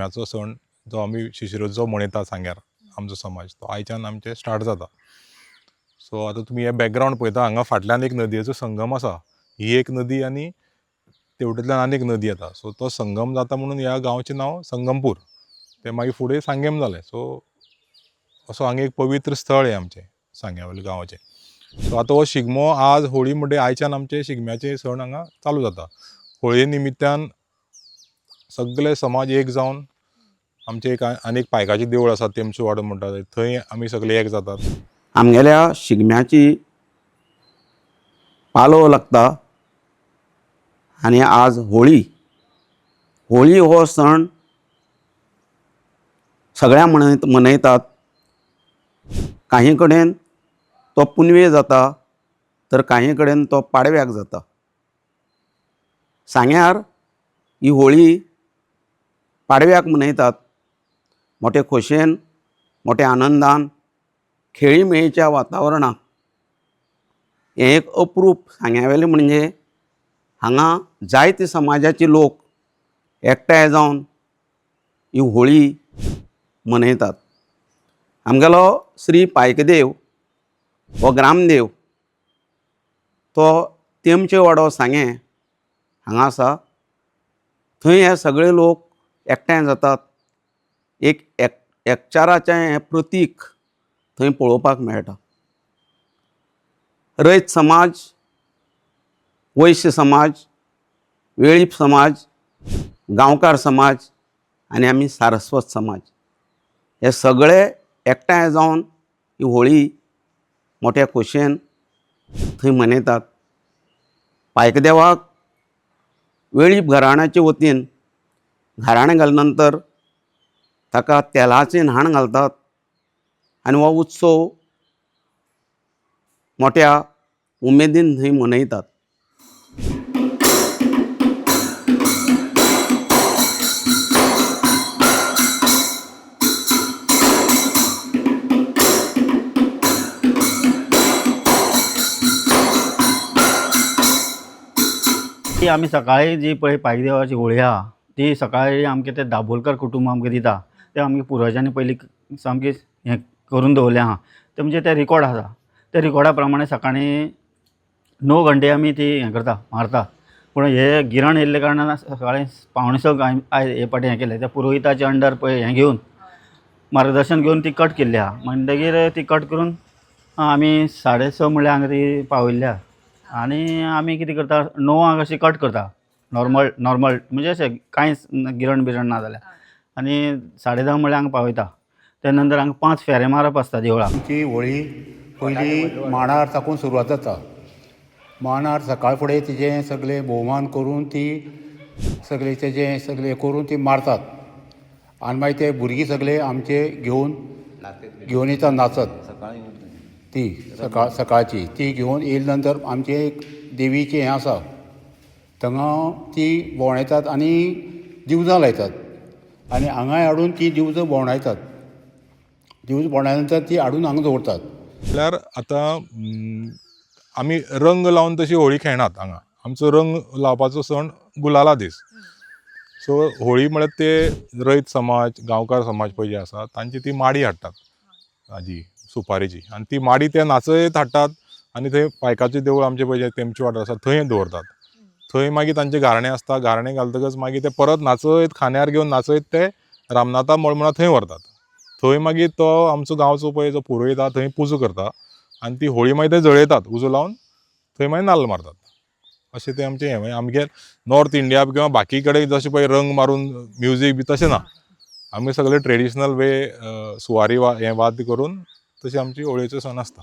शिगम्याचो सण जो आमी शिशिरोत्सव मनयता सांग्यार आमचो समाज तो आयच्यान आमचे स्टार्ट जाता. सो आतां तुमी हे बॅकग्रावंड पळयता हांगा फाटल्यान एक नदयेचो संगम आसा. ही एक नदी आनी तेवटेंतल्यान आनी एक नदी येता. सो तो संगम जाता म्हणून ह्या गांवचें नांव संगमपूर. ते मागीर फुडें सांगेम जालें. सो असो हांगा एक पवित्र स्थळ हें आमचें सांग्यावयल्या गांवाचें. सो आतां हो शिगमो आज होळी म्हणटे आयच्यान आमचे शिगम्याचे सण हांगा चालू जाता. होळये निमित्यान सगळे समाज एक जावन आमचे एक आनी एक पायकाचें देवूळ आसा तेमचो वाडो म्हणटा थंय आमी सगळे एक जातात. आमगेल्या शिगम्याची पालव लागता आनी आज होळी. होळी हो सण सगळ्या मनयतात. काही कडेन तो पुनवे जाता तर काही कडेन तो पाडव्याक जाता. सांग्यार ही होळी पाडव्याक मनयतात. मोठे खोशयेन मोठ्या आनंदान खेळीमेळीच्या वातावरणांत हें एक अप्रूप सांग्यावेलें म्हणजे हांगा जायते समाजाचे लोक एकठांय जावन ही होळी मनयतात. आमगेलो श्री पायकदेव हो ग्रामदेव तो तेमचे वाडो सांगे हांगा आसा. थंय हे सगळे लोक एकठांय जातात. एकचाराचें हें प्रतीक थंय पळोवपाक मेळटा. रयत समाज, वैश्य समाज, वेळीप समाज, गांवकार समाज आनी आमी सारस्वत समाज हे सगळे एकठांय जावन ही होळी मोठ्या खोशयेन थंय मनयतात. पायकदेवाक वेळीप घराण्याचे वतीन घराणें घाले नंतर ताका तेलाचें न्हाण घालतात आनी हो उत्सव मोठ्या उमेदीन थंय मनयतात. ती आमी सकाळी जी पळय पायदेवाची होळी आहा ती सकाळी आमगे ते दाबोलकर कुटुंब आमकां दिता. ते आमगे पुर्वजांनी पयलीं सामकें हें करून दवरलें आहा. ते म्हणजे ते रिकॉर्ड आसा. त्या रिकॉर्डा प्रमाणे सकाळीं 9 घंटे आमी ती हें करता मारता. पूण हे गिरण येयल्ले कारणान सकाळीं पावणे 6 हे पाटी हें केलें. त्या पुरोहिताचे अंडर पळय हें घेवन मार्गदर्शन घेवन ती कट केल्ली आहा. म्हणटगीर ती कट करून आमी 6:30 म्हणल्यार हांगा ती पावयल्ली आहा. आनी आमी कितें करता 9 अशी कट करता नॉर्मल म्हणजे अशें कांयच गिरण बिरण ना जाल्यार. आनी 10:30 म्हणल्यार हांगा पावयता. त्या नंतर हांगा 5 फेरे मारप आसता देवळाक. आमची होळी पयलीं मांडार साकून सुरवात जाता. मांडार सकाळ फुडें तिजें सगळें भोवमान करून ती सगळें तेजें सगळें करून ती मारतात. आनी मागीर ते भुरगीं सगळे आमचे घेवन येता नाचत. ती सकाळची ती घेवन येयले नंतर आमचें एक देवीचें हें आसा थंगा ती भोंवडायतात आनी दिवजां लायतात. आनी हांगाय हाडून ती दिवजां भोंवडायतात. दिवजां भोंवडायल्या नंतर ती हाडून हांगा दवरतात. म्हळ्यार आतां आमी रंग लावन तशी होळी खेळनात हांगा. आमचो रंग लावपाचो सण गुलाला दीस. सो होळी म्हळ्यार ते रयत समाज गांवकार समाज पळय जे आसा तांची ती माडी हाडटात हाजी सुपारेची आनी ती माडी ते नाचयत हाडटात आनी थंय पायकाचें देवूळ आमचें पळय जें तेमचे वाठार आसा थंय दवरतात. थंय मागीर तांचें गारणें आसता. गारणें घालतकच मागीर ते परत नाचयत खांद्यार घेवन नाचयत ते रामनाथा मळमळा थंय व्हरतात. थंय मागीर तो आमचो गांवचो पळय जो पुरोहीत आहा थंय पुजा करता आनी ती होळी मागीर थंय जळयतात उजो लावन थंय मागीर नाल्ल मारतात. अशें तें आमचें हें. आमगे नॉर्थ इंडिया किंवा बाकी कडेन जशें पळय रंग मारून म्युजीक बी तशें ना. आमी सगळे ट्रेडिशनल वे सुवारी हें वाद्य करून तशी आमची होळयेचो सण आसता.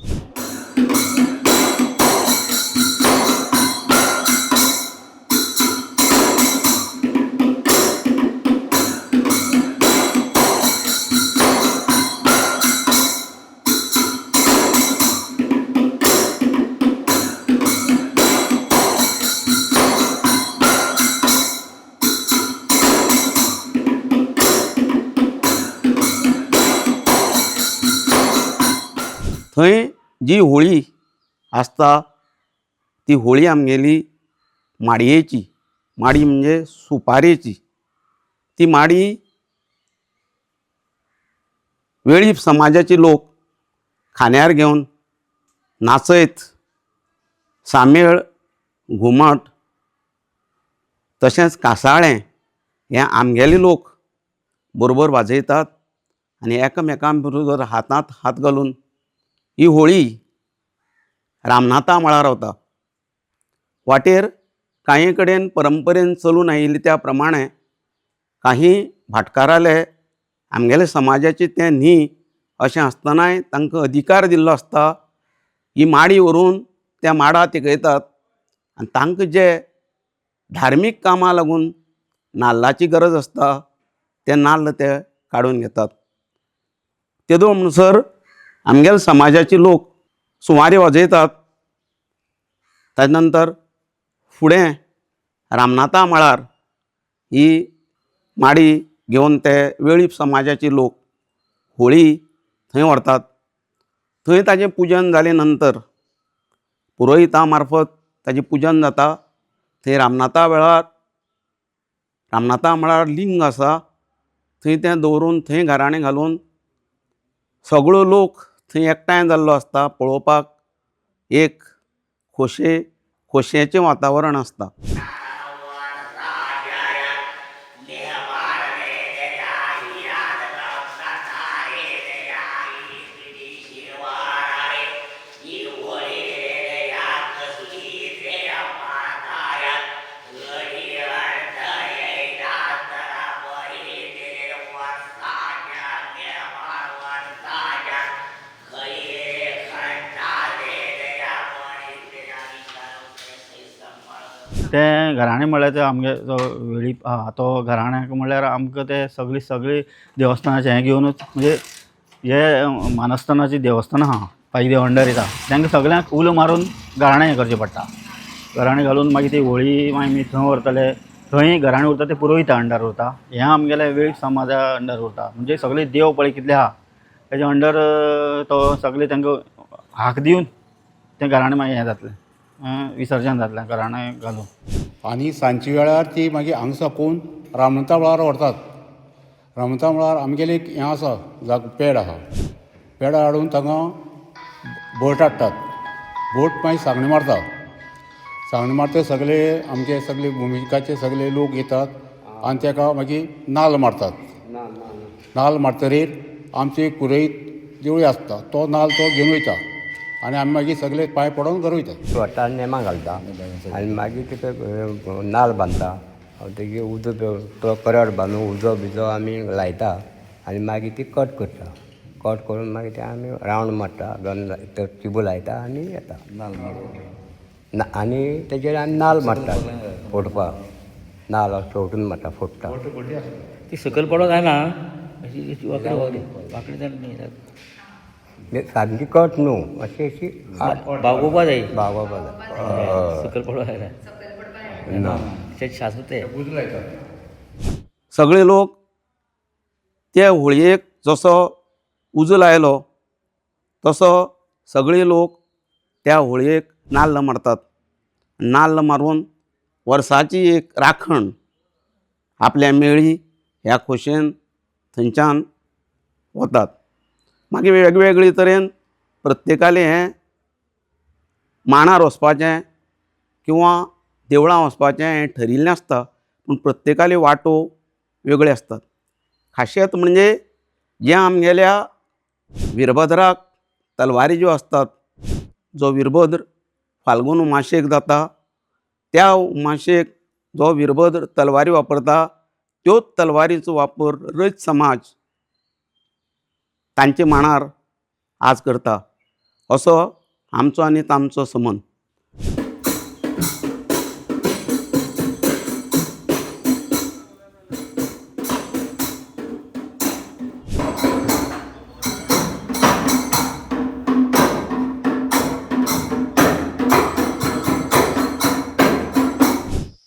थंय जी होळी आसता ती होळी आमगेली माडयेची. माडी म्हणजे सुपारेची. ती माडी वेळीप समाजाचे लोक खांद्यार घेवन नाचयत सामेळ घुमट तशेंच कासाळें हे आमगेले लोक बरोबर वाजयतात आनी एकामेकां बरोबर हातांत हात घालून ही होळी रामनाथा मळार रावता. वाटेर कांय कडेन परंपरेन चलून आयिल्ले त्या प्रमाणे काही भाटकाराले आमगेले समाजाचे ते न्ही अशें आसतनाय तांकां अधिकार दिल्लो आसता. ही माडी व्हरून त्या माडार तिगयतात आनी तांकां जे धार्मीक कामां लागून नाल्लाची गरज आसता ते नाल्ल ते काडून घेतात. तेदो म्हणसर आमगेले समाजाचे लोक सुवारे वाजयतात. ताजे नंतर फुडें रामनाथा मळार ही माडी घेवन ते वेळीप समाजाचे लोक होळी थंय व्हरतात. थंय ताजें पुजन जाले नंतर पुरोहिता मार्फत ताजें पुजन जाता. थंय रामनाथा मळार लिंग आसा थंय तें दवरून थंय घराणें घालून सगळो लोक थंय एकठांय जाल्लो आसता. पळोवपाक एक खोशयेचें वातावरण आसता. ते घराणें म्हळ्यार ते आमगे जो वेळीप आहा तो घराण्याक म्हळ्यार आमकां ते सगळी देवस्थानाचें हें घेवनूच म्हणजे जे मानस्थानाची देवस्थानां आहा पायदे अंडर येता तांकां सगळ्यांक उलो मारून घराणें हें करचें पडटा. घराणें घालून मागीर ती होळी मागीर आमी थंय व्हरतले. थंय घराणें उरता ते पुरोहिता अंडर उरता. हें आमगेले वेळीप समाजा अंडर उरता. म्हणजे सगळे देव पळय कितले आहा तेजे अंडर तो सगळे तांकां हाक दिवन तें घराणें मागीर हें जातलें विसर्जन जातलें घराणें घालून. आनी सांजचे वेळार ती मागीर हांगा साकून रामनाथा मळार व्हरतात. रामनाथा मळार आमगेलें एक हें आसा पेड आहा. पेड हाडून तांकां बोट हाडटात. बोट मागीर सांगणी मारता. सांगणी मारता सगळे आमचे सगळे भुमिकाचे सगळे लोक येतात आनी ताका मागीर नाल्ल मारतात. नाल्ल मारतरीर आमची एक पुरोहीत देवळी आसता तो नाल्ल तो घेवन वयता आनी आमी मागीर सगळे पांय पडोवन घरा वयतात. वाटार नेमां घालता आनी मागीर तिका नाल्ल बांदता. तेगे उजो तो करड बांदून उजो बिजो आमी लायता आनी मागीर ती कट करता. कट करून मागीर ते आमी रावंड मारता गन चिबू लायता आनी येता आनी तेजेर आमी नाल्ल मारता फोडपाक. नाल्ल शेवटून मारता फोडटा. ती सकयल पडो जायना अशी वांकडी जाली सामकी कट न्हू अशी अशी बागोवपा जाय बागोवपा जाय. सकयल पडो जायना ना तेचे शास्त्र सगळे लोक त्या होळयेक जसो उजो लायलो तसो सगळे लोक त्या होळयेक नाल्ल मारतात. नाल्ल मारून वर्साची एक राखण आपल्या मेळी ह्या खोशेन थंयच्यान वतात. मागीर वेगवेगळे तरेन प्रत्येकाले हें मांडार वचपाचें किंवा देवळां वचपाचें हें ठरिल्लें आसता. पूण प्रत्येकाले वाटो वेगळे आसतात. खाशेत म्हणजे जे आमगेल्या वीरभद्राक तलवारी ज्यो आसतात जो वीरभद्र फाल्गून उमाशेक जाता त्या उमाशेक जो वीरभद्र तलवारी वापरता त्योच तलवारीचो वापर रयत समाज तांचे मांडार आज करता. असो आमचो आनी तांचो संबंद.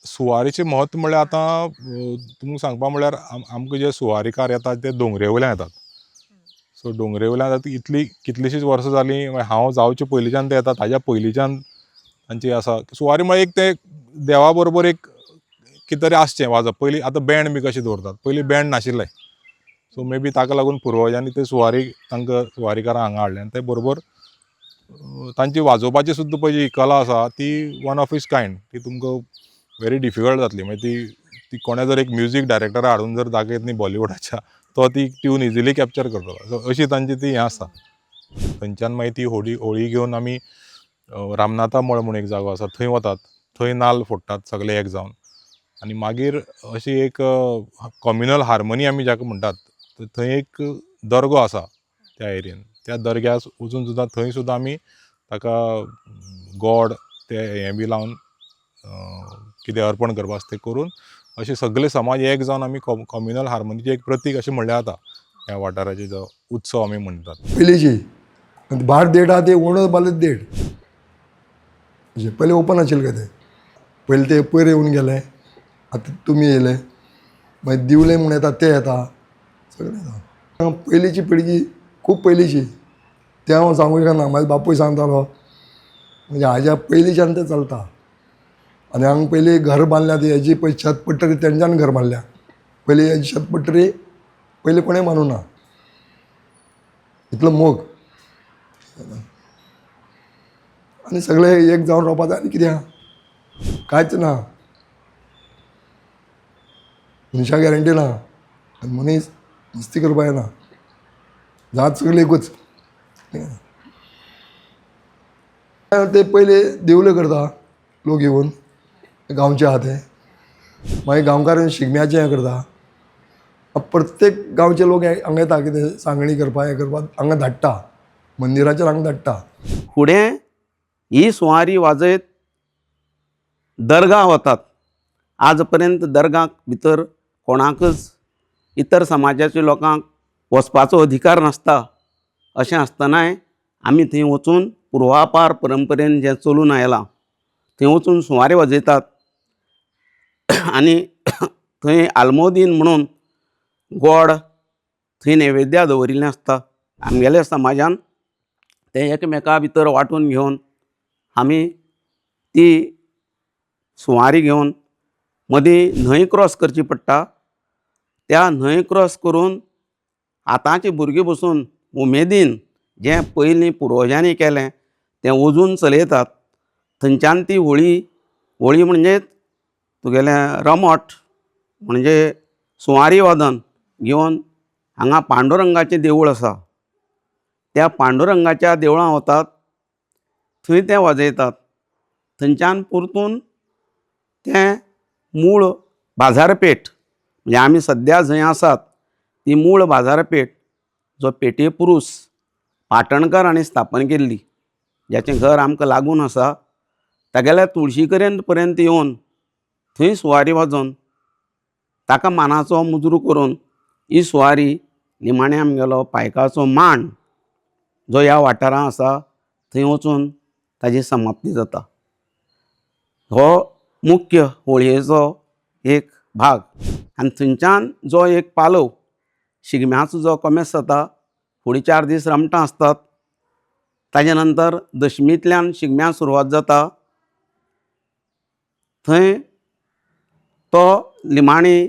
सुवारीचें म्हत्व म्हळ्यार आतां तुमकां सांगपा म्हळ्यार आमकां जे सुवारीकार येतात ते दोंगरे वयल्यान येतात. सो दोंगरे वयल्यान येतात कितलींशींच वर्सां जालीं. हांव जावचे पयलींच्यान ते येतात. ताज्या पयलींच्यान तांची आसा सुवारी म्हळ्यार एक ते देवा बरोबर एक कितें तरी आसचें वाजप. पयलीं आतां बँड बी कशें दवरतात पयलीं बँड नाशिल्ले. सो मे बी ताका लागून पुर्वजांनी ते सुवारी तांकां सुवारीकारां हांगा हाडले आनी ते बरोबर तांची वाजोवपाची सुद्दां पळय जी कला आसा ती वन ऑफ इज कायंड ती तुमकां व्हेरी डिफिकल्ट जातली मागीर ती कोणें जर एक म्युजीक डायरेक्टर हाडून जर दाखयत न्ही बॉलिवूडाच्या तो ती ट्यून इजिली कॅप्चर करतलो सो अशी तांची ती हें आसा. थंयच्यान मागीर ती होळी घेवन आमी रामनाथा मळ म्हूण एक जागो आसा थंय वतात, थंय नाल्ल फोडटात सगळे एक जावन आनी मागीर अशी एक कम्युनल हार्मनी आमी जाका म्हणटात थंय एक दर्गो आसा त्या एरियेन, त्या दर्ग्यार वचून सुद्दां थंय सुद्दां आमी ताका गोड ते हें बी लावन कितें अर्पण करपा आसता तें करून अशे सगळे समाज एक जावन आमी कम्युनल हार्मनीचें एक प्रतीक अशें म्हणल्यार जाता ह्या वाठाराचे जो उत्सव आमी म्हणटात. पयलींची भायर देड आहा ते ओणस बांदले देड अशें पयलीं ओपन आशिल्लें काय ते पयलीं ते पयर येवन गेले आतां तुमी येयले मागीर दिवले म्हूण येता ते येता सगळें येता. पयलींची पिळगी खूब पयलींची ते हांव सांगूं शकना म्हाजो बापूय सांगतालो म्हणजे हाज्या पयलींच्यान तें चलता. आनी हांगा पयलीं घर बांदल्या ती हेजी पळय छत पडटरी तेंच्यान घर बांदल्या पयलीं हेजी छत पडटरी पयलीं कोणें मानूं ना इतलो मोग आनी सगळे एक जावन रावपा जाय आनी कितें आहा कांयच ना मनशा गॅरंटी ना आनी मनीस मस्ती करपा येना जात सगळी एकूच. ते पयले देवले करता लोक येवन गांवचे आहा ते मागीर गांवकार शिगम्याचें हें करता प्रत्येक गांवचे लोक हांगा येता कितें सांगणी करपा हें करपा हांगा धाडटा मंदिराचेर हांगा धाडटा. फुडें ही सुवारी वाजयत दर्गा वतात. आज पर्यंत दर्गाक भितर कोणाकच इतर समाजाच्या लोकांक वचपाचो अधिकार नासता. अशें आसतनाय आमी थंय वचून पुर्वापार परंपरेन जें चलून आयलां थंय वचून सुवारी वाजयतात आनी थंय आल्मोदीन म्हणून गोड थंय नैवेद्या दवरिल्लें आसता. आमगेल्या समाजान ते एकमेका भितर वांटून घेवन आमी ती सुवारी घेवन मदीं न्हंय क्रॉस करची पडटा. त्या न्हंय क्रॉस करून आतांचे भुरगे बसून उमेदीन जें पयलीं पुर्वजांनी केलें तें वजून चलयतात. थंयच्यान ती होळी म्हणजे तुगेलें रमट म्हणजे सुवारी वादन घेवन हांगा पांडुरंगाचें देवूळ आसा त्या पांडुरंगाच्या देवळां वतात थंय ते वाजयतात. थंयच्यान परतून तें मूळ बाजारपेठ म्हणजे आमी सद्या जंय आसात ती मूळ बाजारपेठ जो पेटे पुरूस पाटणकार हांणी स्थापन केल्ली ज्याचें घर आमकां लागून आसा तागेल्या तुळशीकरेन पर्यंत येवन थंय सुवारी वाजोवन ताका मानाचो मुजरो करून ही सुवारी निमाणें आमगेलो पायकाचो मांड जो ह्या वाठारांत आसा थंय वचून ताजी समाप्ती जाता. हो मुख्य होळयेचो एक भाग आनी थंयच्यान जो एक पालव शिगम्याचो जो कोमेस जाता फुडें 4 दीस रमटां आसतात. ताजे नंतर दशमींतल्यान शिगम्याक सुरवात जाता. थंय तो निमाणी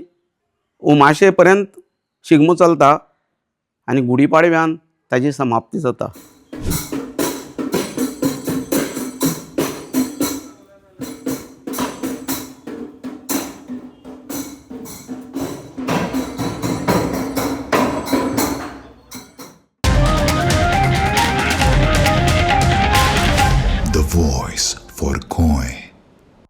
उमाशे पर्यंत शिगमो चलता आनी गुडीपाडव्यान ताजी समाप्ती जाता. The voice for Coin.